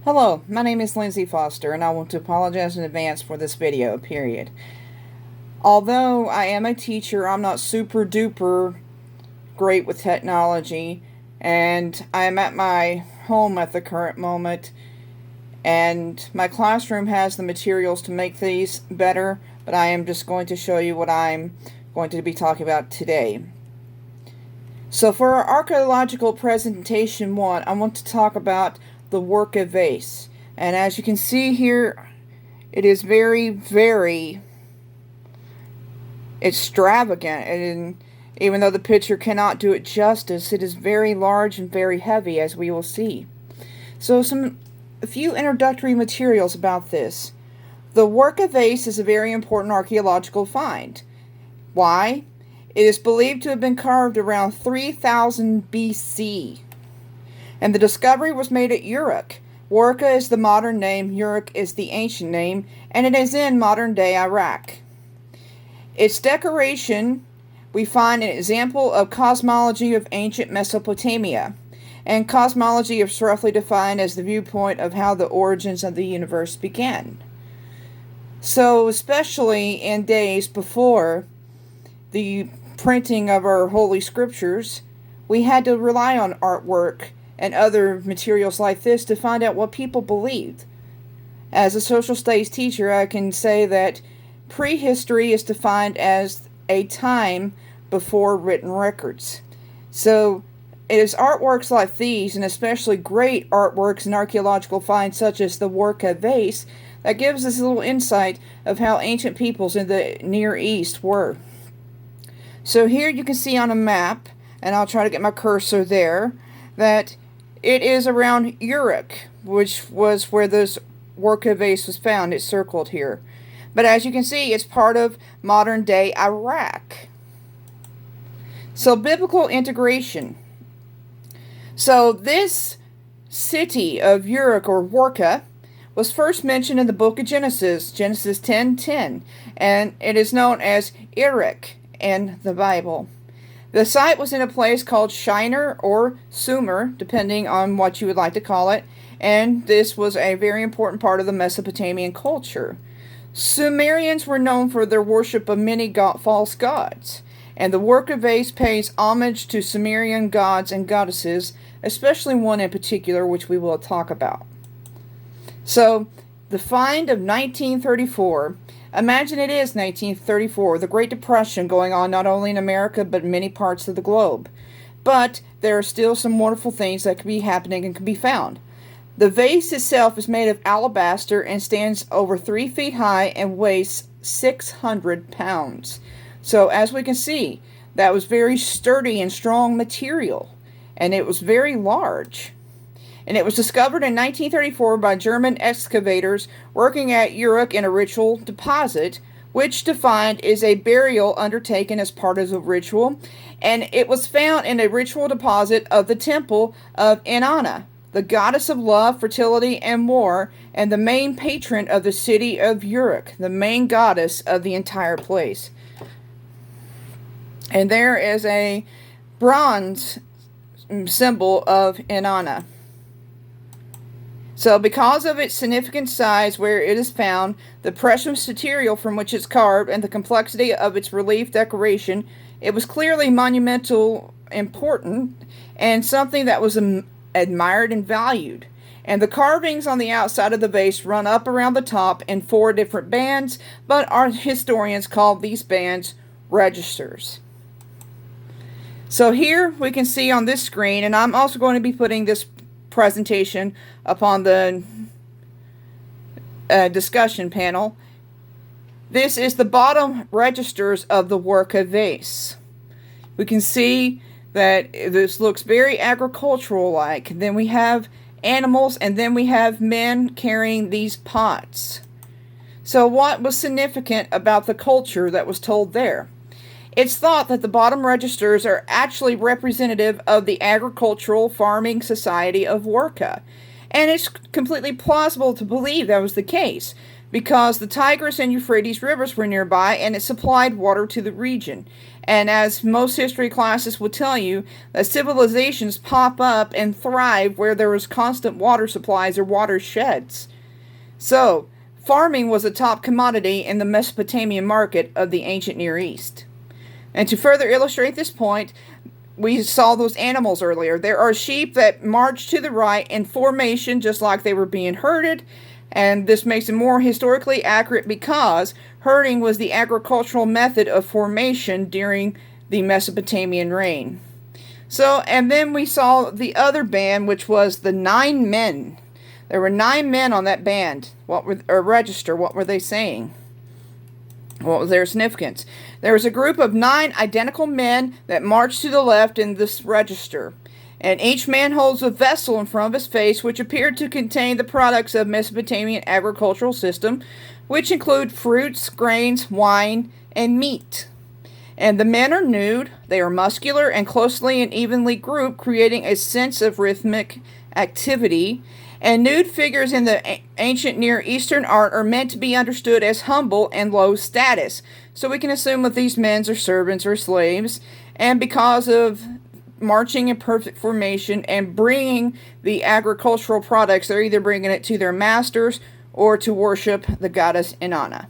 Hello, my name is Lindsay Foster, and I want to apologize in advance for this video, period. Although I am a teacher, I'm not super duper great with technology, and I am at my home at the current moment, and my classroom has the materials to make these better, but I am just going to show you what I'm going to be talking about today. So for our archaeological presentation 1, I want to talk about the work of vase. And as you can see here, it is very extravagant, and even though the picture cannot do it justice, it is very large and very heavy, as we will see. So a few introductory materials about this. The work of vase is a very important archaeological find. Why? It is believed to have been carved around 3000 BC. And the discovery was made at Uruk. Warka is the modern name, Uruk is the ancient name, and it is in modern-day Iraq. Its decoration, we find an example of cosmology of ancient Mesopotamia. And cosmology is roughly defined as the viewpoint of how the origins of the universe began. So, especially in days before the printing of our holy scriptures, we had to rely on artwork and other materials like this to find out what people believed. As a social studies teacher, I can say that prehistory is defined as a time before written records. So it is artworks like these, and especially great artworks and archaeological finds such as the Warka vase, that gives us a little insight of how ancient peoples in the Near East were. So here you can see on a map, and I'll try to get my cursor there, that it is around Uruk, which was where this Warka vase was found. It's circled here. But as you can see, it's part of modern-day Iraq. So biblical integration. So this city of Uruk, or Warka, was first mentioned in the book of Genesis, Genesis 10:10, and it is known as Uruk in the Bible. The site was in a place called Shinar or Sumer, depending on what you would like to call it, and this was a very important part of the Mesopotamian culture. Sumerians were known for their worship of many false gods, and the work of vase pays homage to Sumerian gods and goddesses, especially one in particular, which we will talk about. So, the find of 1934. Imagine it is 1934, the Great Depression going on not only in America but in many parts of the globe. But there are still some wonderful things that could be happening and can be found. The vase itself is made of alabaster and stands over 3 feet high and weighs 600 pounds. So as we can see, that was very sturdy and strong material, and it was very large. And it was discovered in 1934 by German excavators working at Uruk in a ritual deposit, which defined is a burial undertaken as part of the ritual, and it was found in a ritual deposit of the temple of Inanna, the goddess of love, fertility, and war, and the main patron of the city of Uruk, the main goddess of the entire place. And there is a bronze symbol of Inanna. So because of its significant size where it is found, the precious material from which it's carved, and the complexity of its relief decoration, it was clearly monumental, important, and something that was admired and valued. And the carvings on the outside of the vase run up around the top in 4 different bands, but our historians call these bands registers. So here we can see on this screen, and I'm also going to be putting this presentation upon the discussion panel. This is the bottom registers of the Warka vase. We can see that this looks very agricultural-like. Then we have animals, and then we have men carrying these pots. So what was significant about the culture that was told there? It's thought that the bottom registers are actually representative of the agricultural farming society of Warka, and it's completely plausible to believe that was the case. because the Tigris and Euphrates rivers were nearby and it supplied water to the region. And as most history classes will tell you, that civilizations pop up and thrive where there was constant water supplies or watersheds. So, farming was a top commodity in the Mesopotamian market of the ancient Near East. And to further illustrate this point, we saw those animals earlier. There are sheep that march to the right in formation just like they were being herded, and this makes it more historically accurate because herding was the agricultural method of formation during the Mesopotamian reign. So, and then we saw the other band, which was the 9 men. There were 9 men on that band. Register. What were they saying? What was their significance? There was a group of 9 identical men that marched to the left in this register. And each man holds a vessel in front of his face which appeared to contain the products of Mesopotamian agricultural system, which include fruits, grains, wine, and meat. And the men are nude, they are muscular and closely and evenly grouped, creating a sense of rhythmic activity. And nude figures in the ancient Near Eastern art are meant to be understood as humble and low status. So we can assume that these men are servants or slaves, and because of marching in perfect formation and bringing the agricultural products, they're either bringing it to their masters or to worship the goddess Inanna.